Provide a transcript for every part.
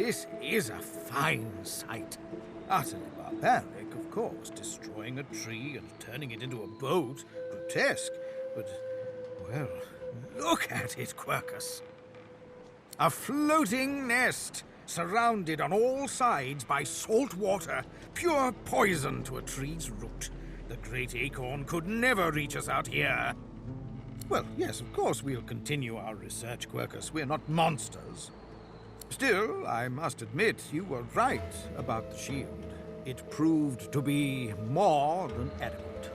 This is a fine sight. Utterly barbaric, of course, destroying a tree and turning it into a boat. Grotesque, but, well, look at it, Quercus. A floating nest, surrounded on all sides by salt water, pure poison to a tree's root. The great acorn could never reach us out here. Well, yes, of course we'll continue our research, Quercus. We're not monsters. Still, I must admit you were right about the shield. It proved to be more than adequate.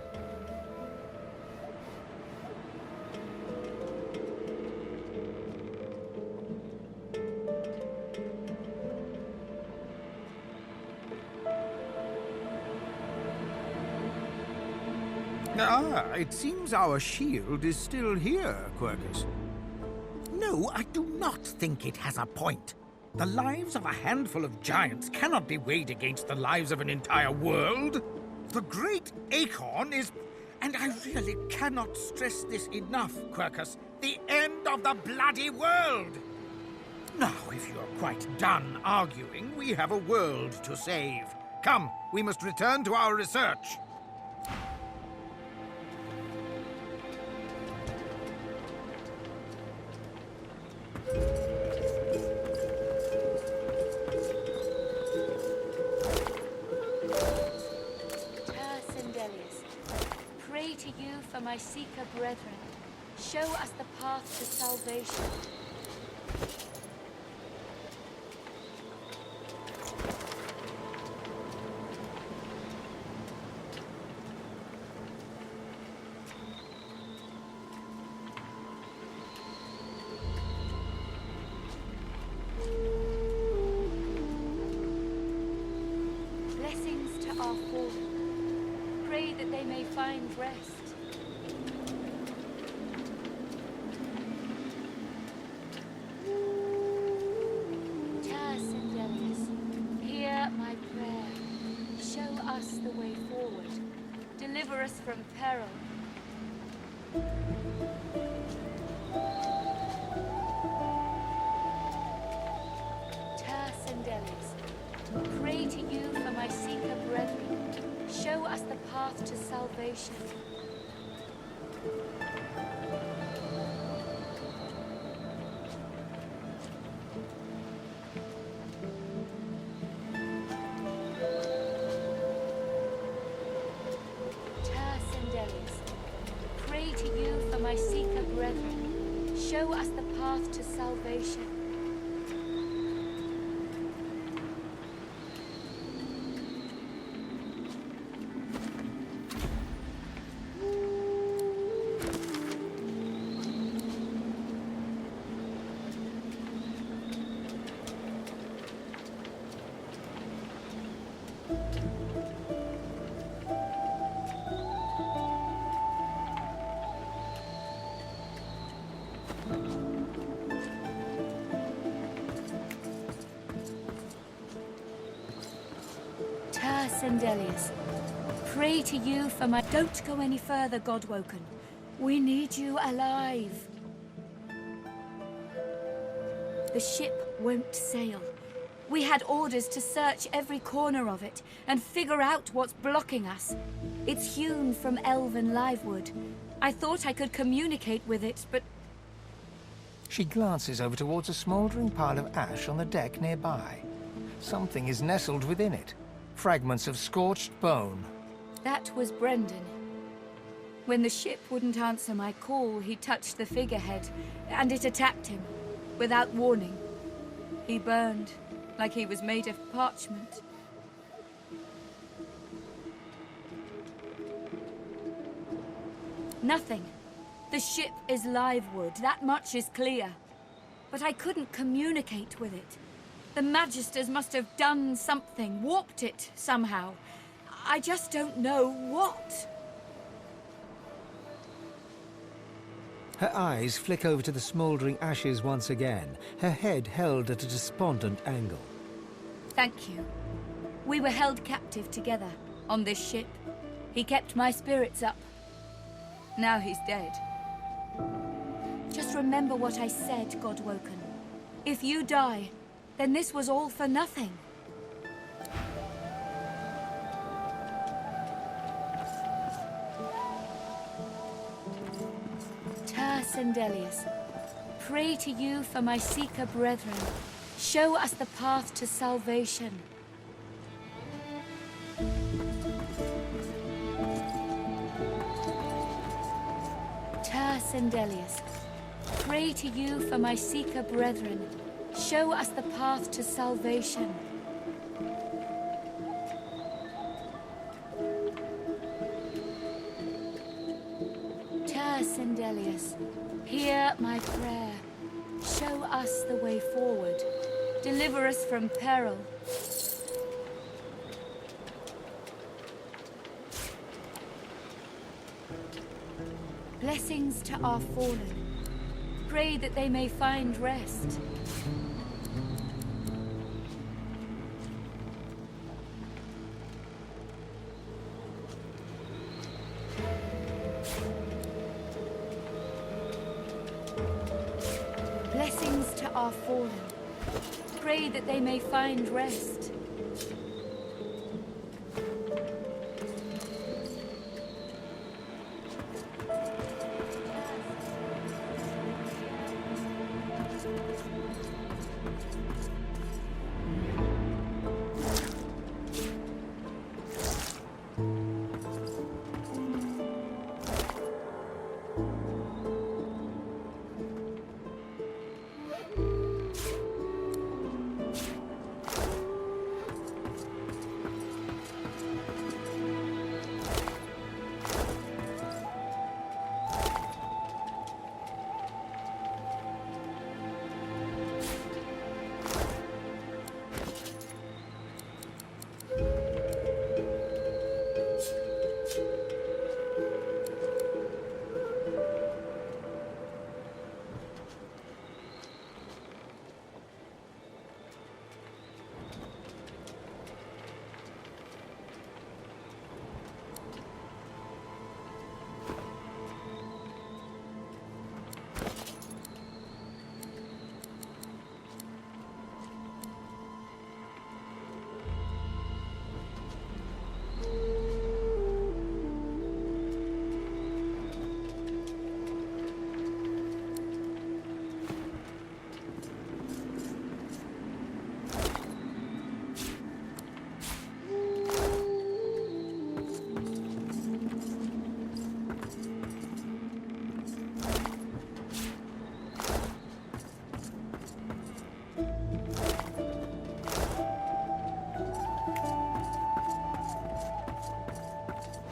Ah, it seems our shield is still here, Quercus. No, I do not think it has a point. The lives of a handful of giants cannot be weighed against the lives of an entire world. The great acorn is, and I really cannot stress this enough, Quercus, the end of the bloody world. Now, if you are quite done arguing, we have a world to save. Come, we must return to our research. Pray to you for my seeker brethren. Show us the path to salvation. Blessings to our fallen. Pray that they may find rest. Hear my prayer. Show us the way forward. Deliver us from peril. Pray to you for my seeker brethren. Show us the path to salvation. Pray to you for my seeker brethren. Show us the path to salvation. Sendelius, pray to you for my... Don't go any further, Godwoken. We need you alive. The ship won't sail. We had orders to search every corner of it and figure out what's blocking us. It's hewn from elven livewood. I thought I could communicate with it, but... She glances over towards a smouldering pile of ash on the deck nearby. Something is nestled within it. Fragments of scorched bone. That was Brendan. When the ship wouldn't answer my call, he touched the figurehead, and it attacked him, without warning. He burned, like he was made of parchment. Nothing. The ship is livewood, that much is clear. But I couldn't communicate with it. The Magisters must have done something, warped it somehow. I just don't know what. Her eyes flick over to the smouldering ashes once again, her head held at a despondent angle. Thank you. We were held captive together on this ship. He kept my spirits up. Now he's dead. Just remember what I said, Godwoken. If you die, then this was all for nothing. Sendelius, pray to you for my Seeker brethren. Show us the path to salvation. Sendelius, pray to you for my Seeker brethren. Show us the path to salvation. Sendelius, hear my prayer. Show us the way forward. Deliver us from peril. Blessings to our fallen. Pray that they may find rest. Blessings to our fallen. Pray that they may find rest.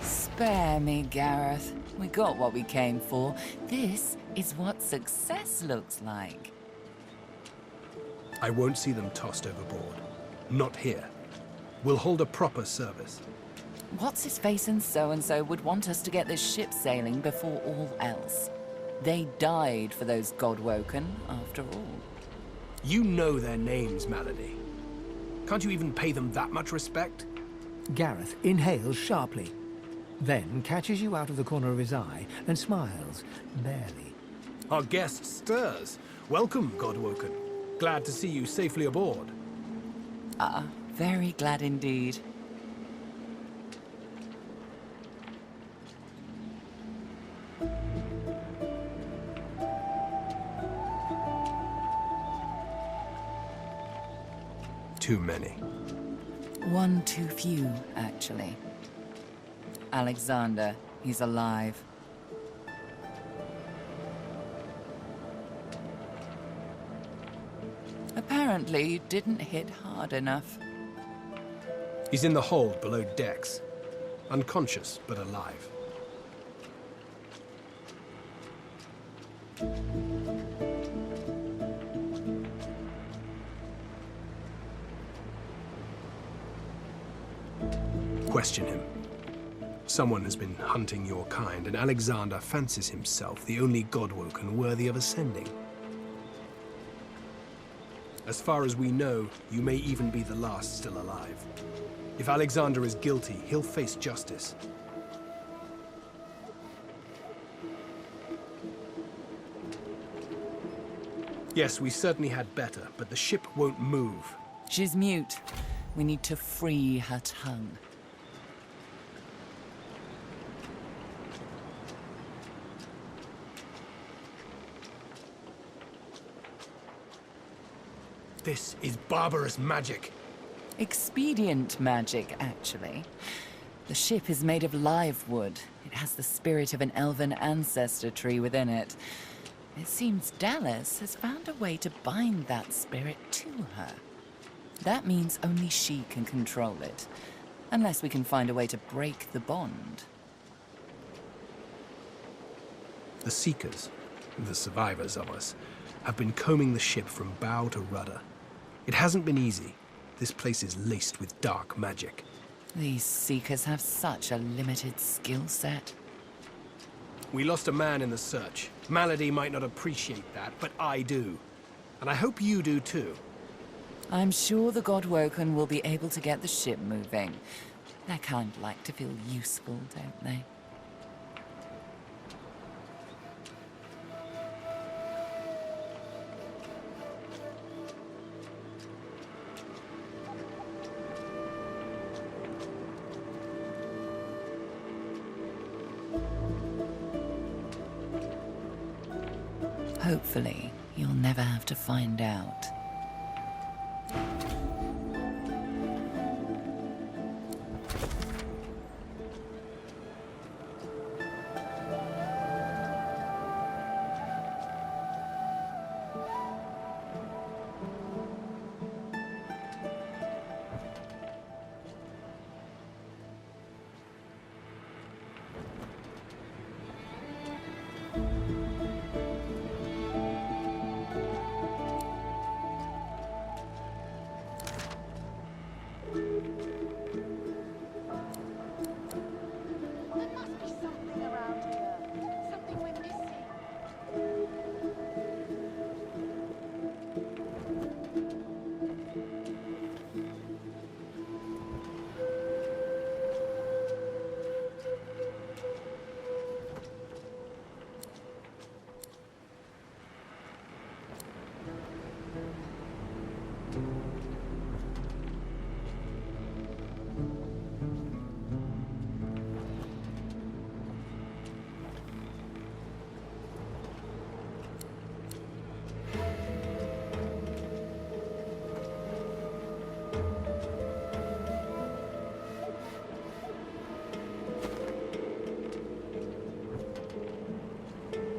Spare me, Gareth. We got what we came for. This is what success looks like. I won't see them tossed overboard. Not here. We'll hold a proper service. What's-his-face and so-and-so would want us to get this ship sailing before all else. They died for those Godwoken, after all. You know their names, Malady. Can't you even pay them that much respect? Gareth inhales sharply, then catches you out of the corner of his eye and smiles, barely. Our guest stirs. Welcome, Godwoken. Glad to see you safely aboard. Very glad indeed. Too many. One too few, actually. Alexander, he's alive. Apparently, you didn't hit hard enough. He's in the hold below decks. Unconscious, but alive. Question him. Someone has been hunting your kind, and Alexander fancies himself the only Godwoken worthy of ascending. As far as we know, you may even be the last still alive. If Alexander is guilty, he'll face justice. Yes, we certainly had better, but the ship won't move. She's mute. We need to free her tongue. This is barbarous magic. Expedient magic, actually. The ship is made of live wood. It has the spirit of an elven ancestor tree within it. It seems Dallas has found a way to bind that spirit to her. That means only she can control it, unless we can find a way to break the bond. The Seekers, the survivors of us, have been combing the ship from bow to rudder. It hasn't been easy. This place is laced with dark magic. These Seekers have such a limited skill set. We lost a man in the search. Malady might not appreciate that, but I do. And I hope you do too. I'm sure the Godwoken will be able to get the ship moving. They kind of like to feel useful, don't they? Hopefully, you'll never have to find out. There must be something around here. Something we're missing.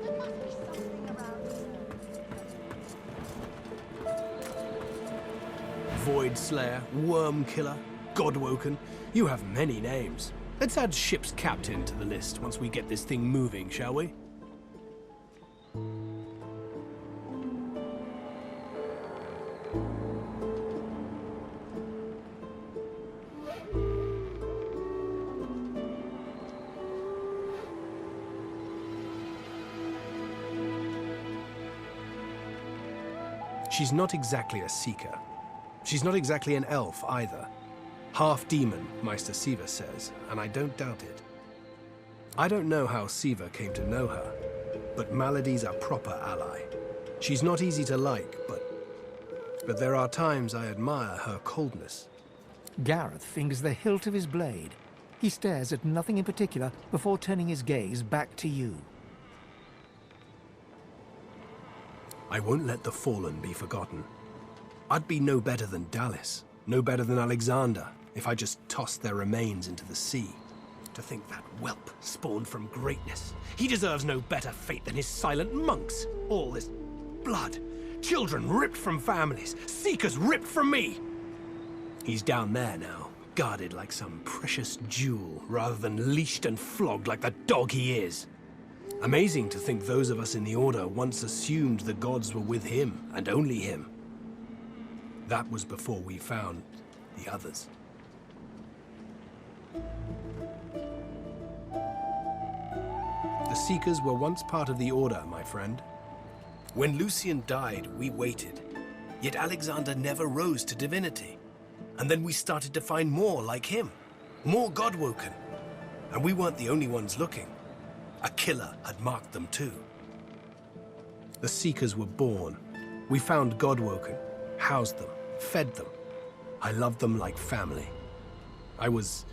There must be something around here. Void Slayer, Worm Killer, Godwoken. You have many names. Let's add ship's captain to the list once we get this thing moving, shall we? She's not exactly a seeker. She's not exactly an elf either. Half demon, Meister Siva says, and I don't doubt it. I don't know how Siva came to know her, but Malady's a proper ally. She's not easy to like, but there are times I admire her coldness. Gareth fingers the hilt of his blade. He stares at nothing in particular before turning his gaze back to you. I won't let the fallen be forgotten. I'd be no better than Dallas, no better than Alexander, if I just tossed their remains into the sea. To think that whelp spawned from greatness. He deserves no better fate than his silent monks. All this blood, children ripped from families, seekers ripped from me. He's down there now, guarded like some precious jewel, rather than leashed and flogged like the dog he is. Amazing to think those of us in the Order once assumed the gods were with him, and only him. That was before we found the others. The Seekers were once part of the Order, my friend. When Lucian died, we waited. Yet Alexander never rose to divinity. And then we started to find more like him. More Godwoken. And we weren't the only ones looking. A killer had marked them too. The Seekers were born, We found Godwoken, housed them, fed them. I loved them like family. I was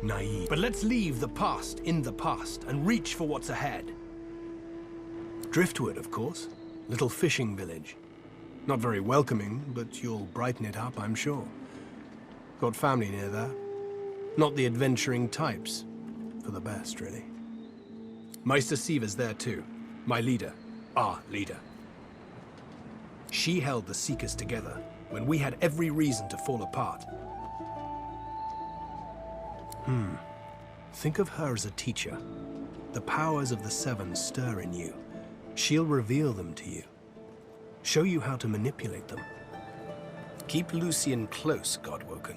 naive. But let's leave the past in the past and reach for what's ahead. Driftwood, of course. Little fishing village. Not very welcoming, but you'll brighten it up, I'm sure. Got family near there. Not the adventuring types. For the best, really. Meister Siever's there too. My leader. Our leader. She held the Seekers together when we had every reason to fall apart. Think of her as a teacher. The powers of the Seven stir in you. She'll reveal them to you. Show you how to manipulate them. Keep Lucian close, Godwoken.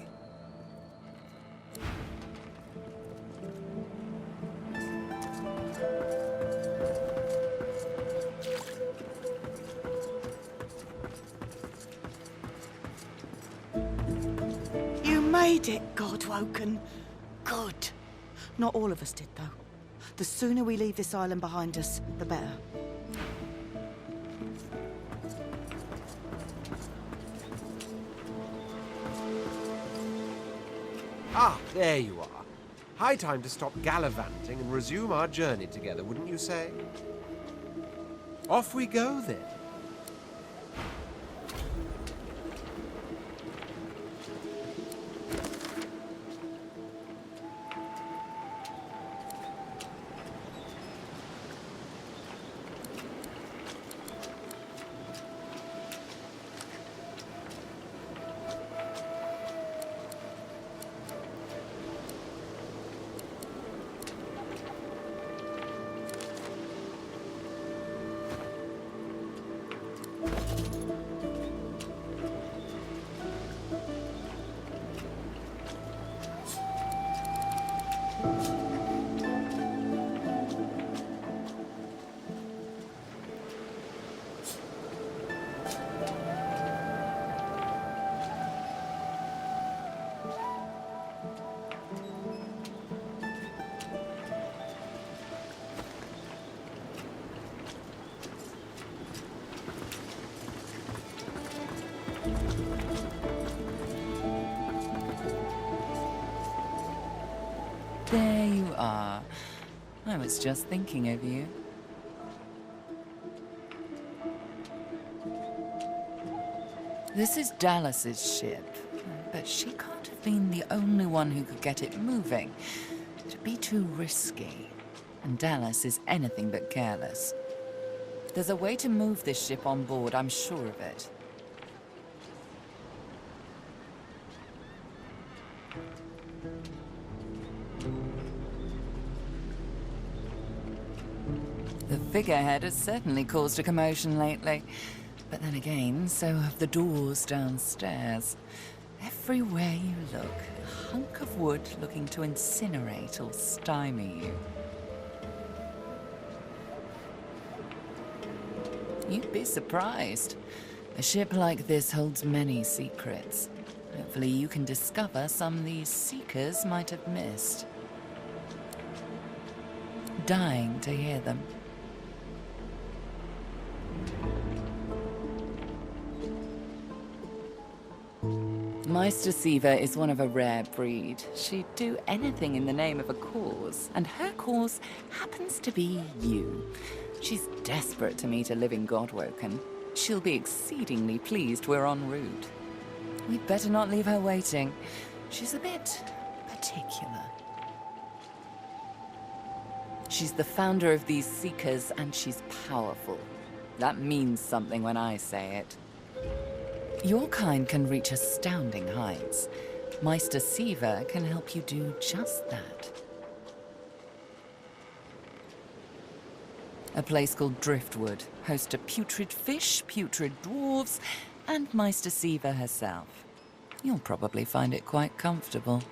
You made it, Godwoken. Good. Not all of us did, though. The sooner we leave this island behind us, the better. Ah, there you are. High time to stop gallivanting and resume our journey together, wouldn't you say? Off we go, then. There you are. I was just thinking of you. This is Dallas's ship, but she can't have been the only one who could get it moving. It'd be too risky, and Dallas is anything but careless. There's a way to move this ship on board, I'm sure of it. The figurehead has certainly caused a commotion lately. But then again, so have the doors downstairs. Everywhere you look, a hunk of wood looking to incinerate or stymie you. You'd be surprised. A ship like this holds many secrets. Hopefully you can discover some these seekers might have missed. Dying to hear them. Meister Siever is one of a rare breed. She'd do anything in the name of a cause, and her cause happens to be you. She's desperate to meet a living Godwoken. She'll be exceedingly pleased we're en route. We'd better not leave her waiting. She's a bit particular. She's the founder of these Seekers, and she's powerful. That means something when I say it. Your kind can reach astounding heights. Meister Siever can help you do just that. A place called Driftwood hosts to putrid fish, putrid dwarves, and Meister Siever herself. You'll probably find it quite comfortable.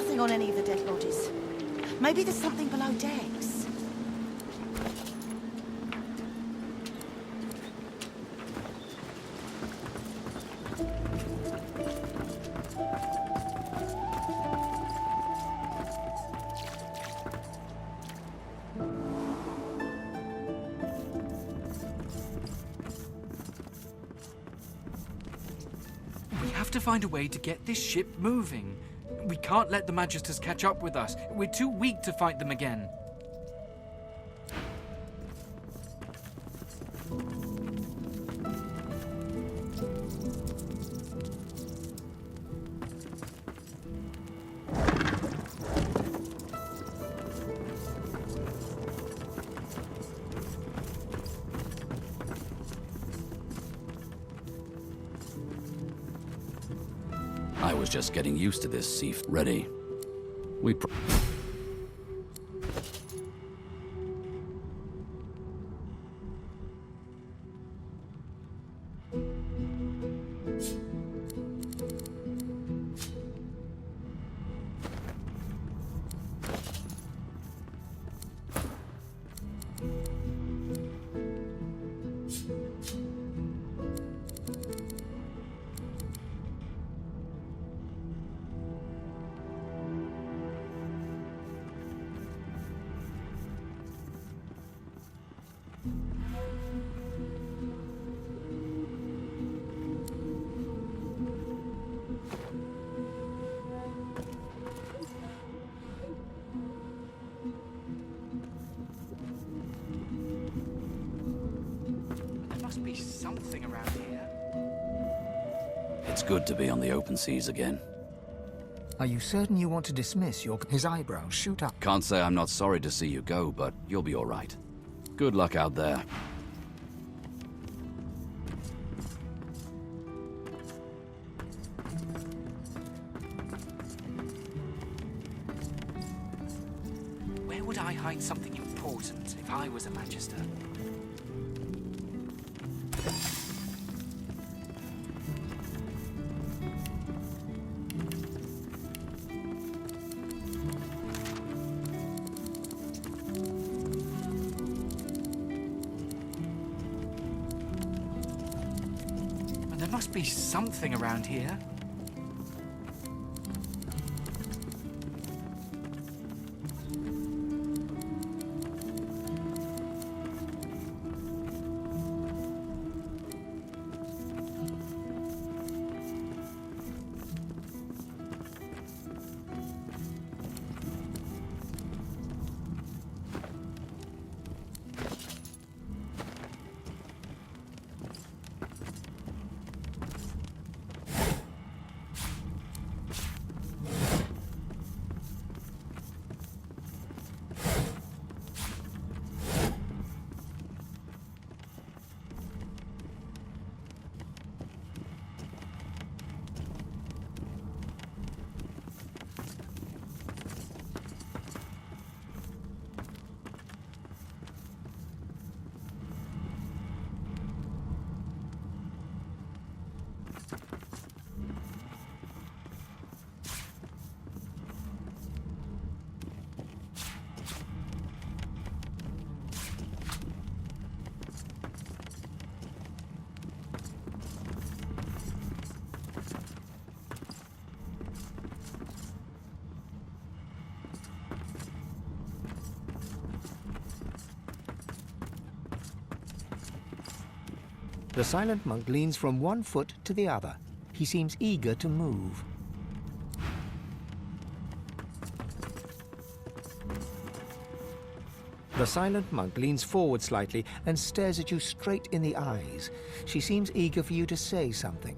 nothing on any of the dead bodies. Maybe there's something below decks. We have to find a way to get this ship moving. We can't let the Magisters catch up with us. We're too weak to fight them again. I was just getting used to this sea. Ready. There must be something around here. It's good to be on the open seas again. Are you certain you want to dismiss your... His eyebrows shoot up. Can't say I'm not sorry to see you go, but you'll be all right. Good luck out there. Where would I hide something important if I was a Magister? There must be something around here. The silent monk leans from one foot to the other. He seems eager to move. The silent monk leans forward slightly and stares at you straight in the eyes. She seems eager for you to say something.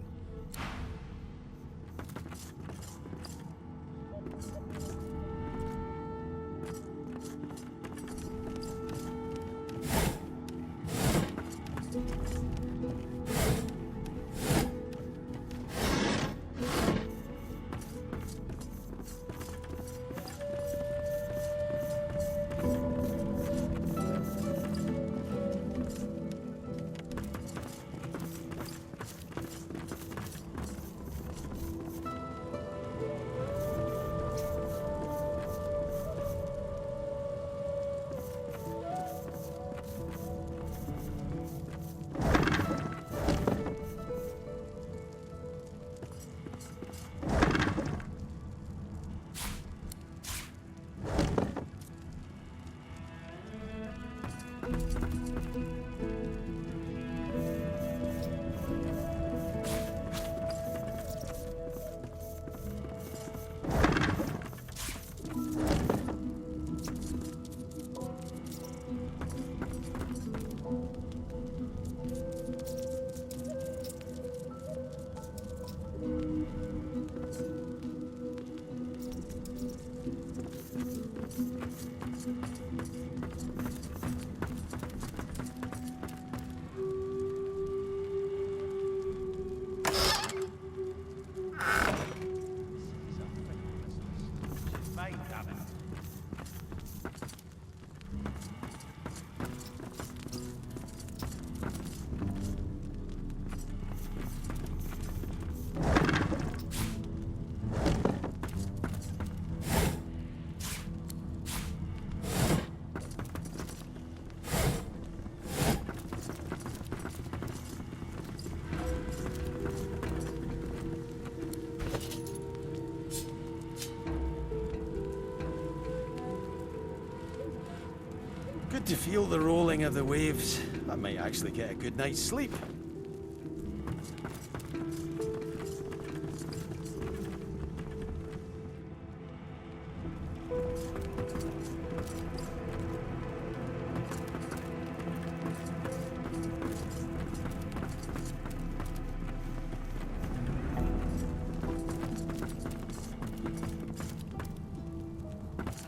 Good to feel the rolling of the waves. I might actually get a good night's sleep.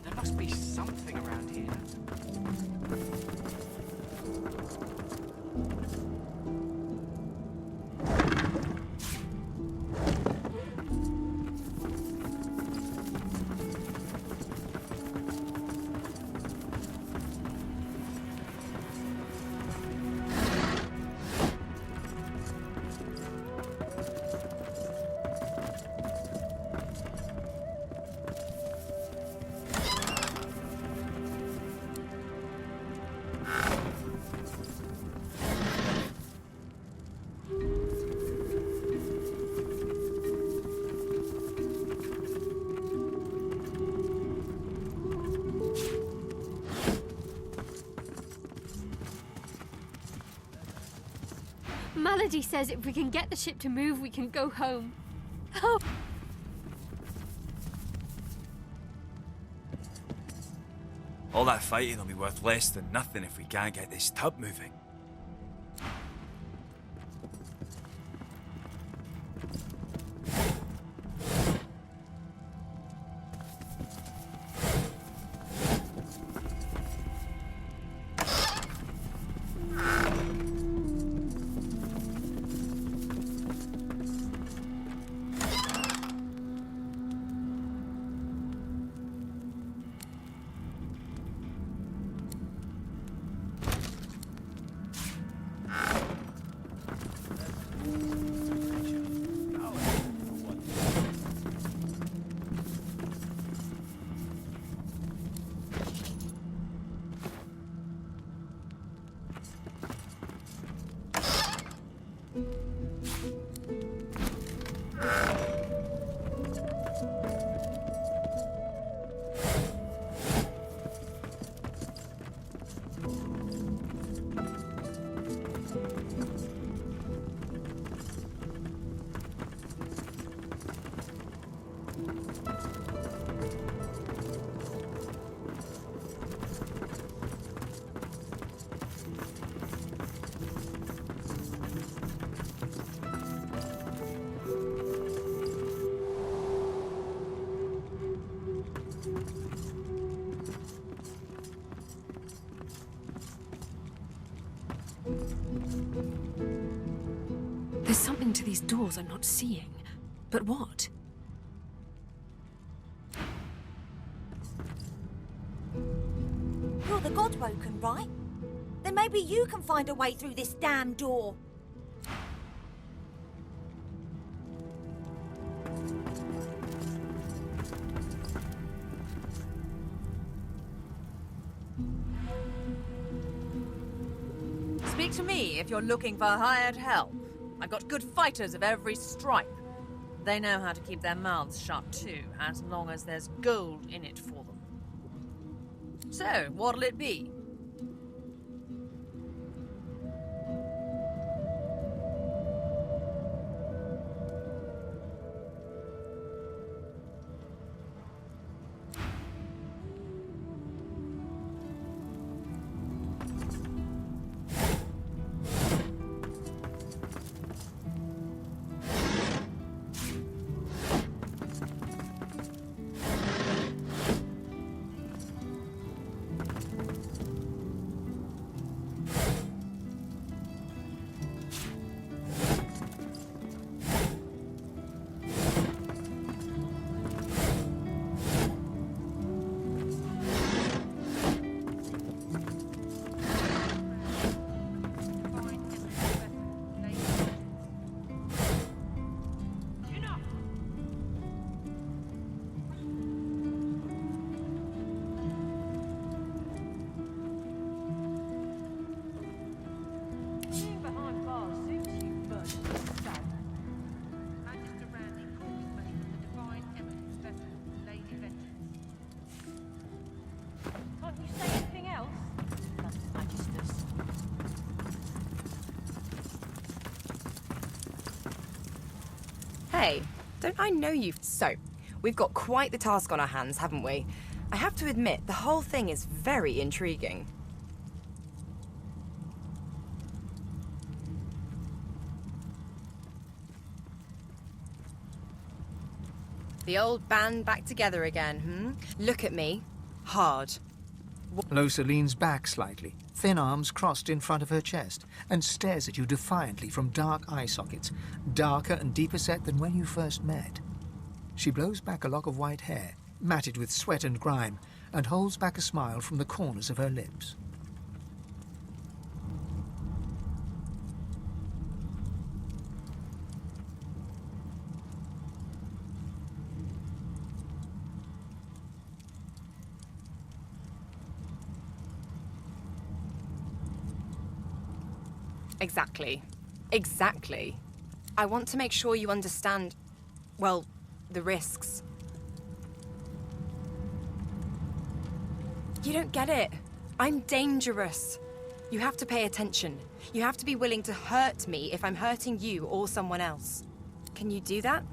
There must be something around here. Melody says if we can get the ship to move, we can go home. Oh! All that fighting will be worth less than nothing if we can't get this tub moving. There's something to these doors I'm not seeing. But what? You're the Godwoken, right? Then maybe you can find a way through this damn door. Speak to me if you're looking for hired help. I've got good fighters of every stripe. They know how to keep their mouths shut too, as long as there's gold in it for them. So, what'll it be? Hey, don't I know you? So, we've got quite the task on our hands, haven't we? I have to admit, the whole thing is very intriguing. The old band back together again, Look at me. Hard. Losa leans back slightly, thin arms crossed in front of her chest, and stares at you defiantly from dark eye sockets, darker and deeper set than when you first met. She blows back a lock of white hair, matted with sweat and grime, and holds back a smile from the corners of her lips. Exactly. Exactly. I want to make sure you understand, well, the risks. You don't get it. I'm dangerous. You have to pay attention. You have to be willing to hurt me if I'm hurting you or someone else. Can you do that?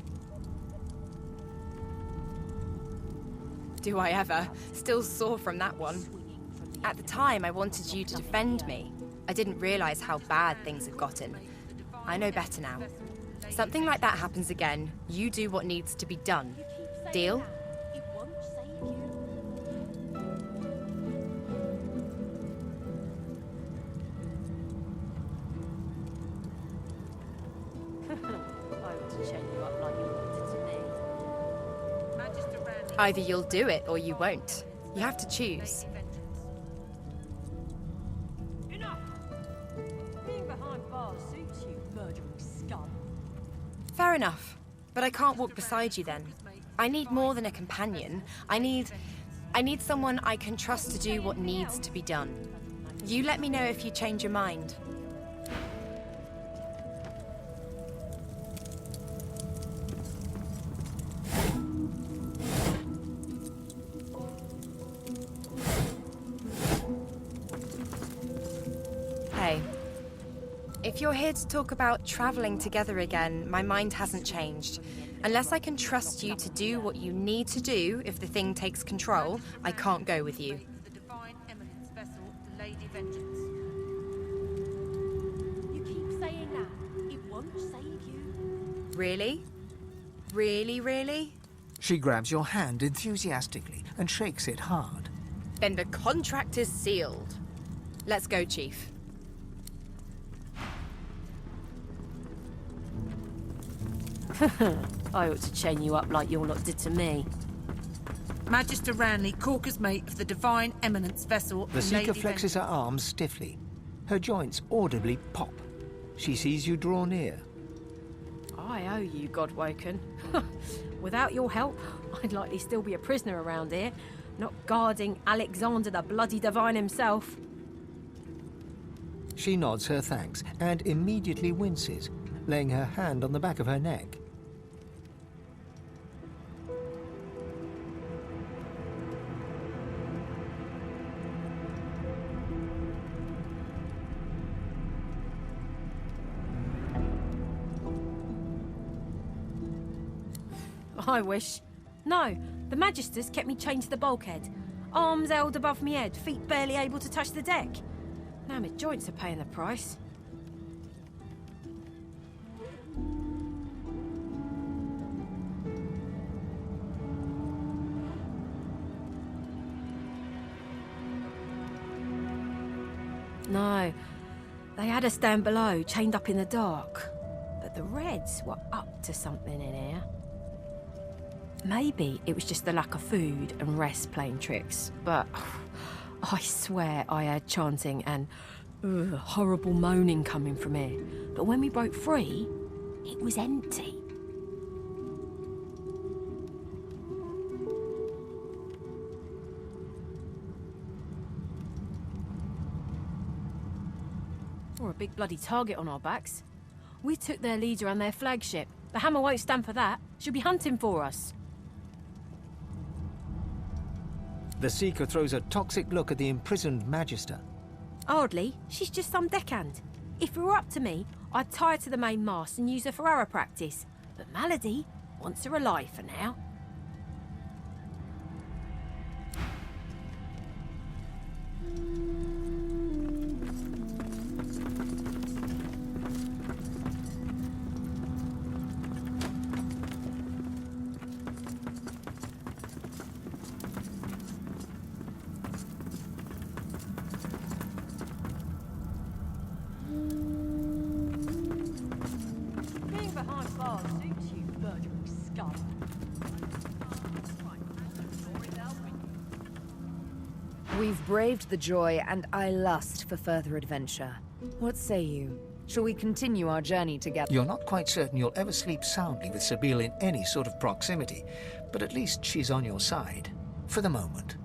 Do I ever? Still sore from that one. At the time, I wanted you to defend me. I didn't realize how bad things had gotten. I know better now. Something like that happens again, you do what needs to be done. Deal? Either you'll do it or you won't. You have to choose. Fair enough, but I can't walk beside you then. I need more than a companion. I need someone I can trust to do what needs to be done. You let me know if you change your mind. Hey. If you're here to talk about traveling together again, my mind hasn't changed. Unless I can trust you to do what you need to do if the thing takes control, I can't go with you. The Divine Eminence vessel, the Lady Vengeance. You keep saying that. It won't save you. Really? Really, really? She grabs your hand enthusiastically and shakes it hard. Then the contract is sealed. Let's go, Chief. I ought to chain you up like your lot did to me. Magister Ranley, Corker's mate of the Divine Eminence vessel. The Seeker flexes her arms stiffly. Her joints audibly pop. She sees you draw near. I owe you, Godwoken. Without your help, I'd likely still be a prisoner around here, not guarding Alexander the bloody Divine himself. She nods her thanks and immediately winces, laying her hand on the back of her neck. I wish. No, the Magisters kept me chained to the bulkhead. Arms held above me head, feet barely able to touch the deck. Now my joints are paying the price. No, they had us down below, chained up in the dark. But the Reds were up to something in here. Maybe it was just the lack of food and rest playing tricks, but I swear I heard chanting and horrible moaning coming from here. But when we broke free, it was empty. We're a big bloody target on our backs. We took their leader and their flagship. The Hammer won't stand for that. She'll be hunting for us. The Seeker throws a toxic look at the imprisoned Magister. Hardly. She's just some deckhand. If it were up to me, I'd tie her to the main mast and use her for arrow practice. But Malady wants her alive for now. Being behind bars suits you, murdering scum. We've braved the joy, and I lust for further adventure. What say you? Shall we continue our journey together? You're not quite certain you'll ever sleep soundly with Sabine in any sort of proximity, but at least she's on your side. For the moment.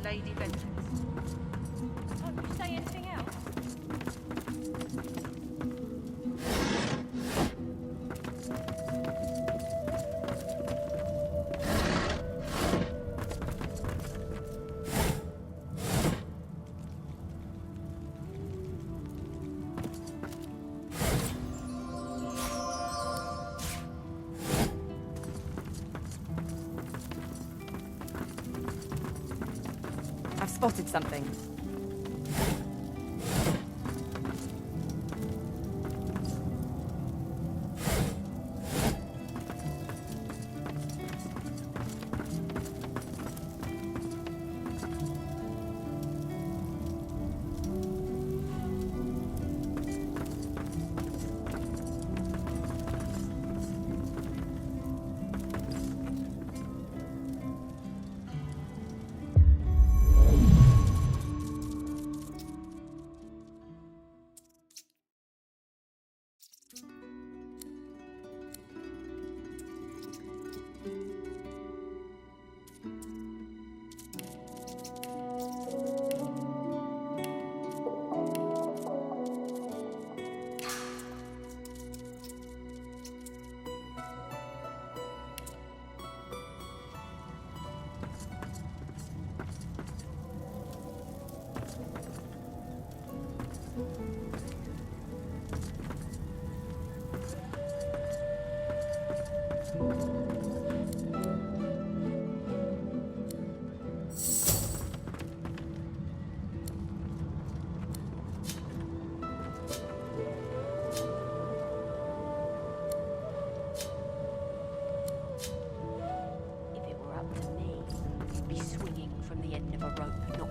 Lady Vengeance. Can't you say anything else? I've spotted something.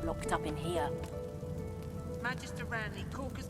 Locked up in here. Magister Ranley, Corker's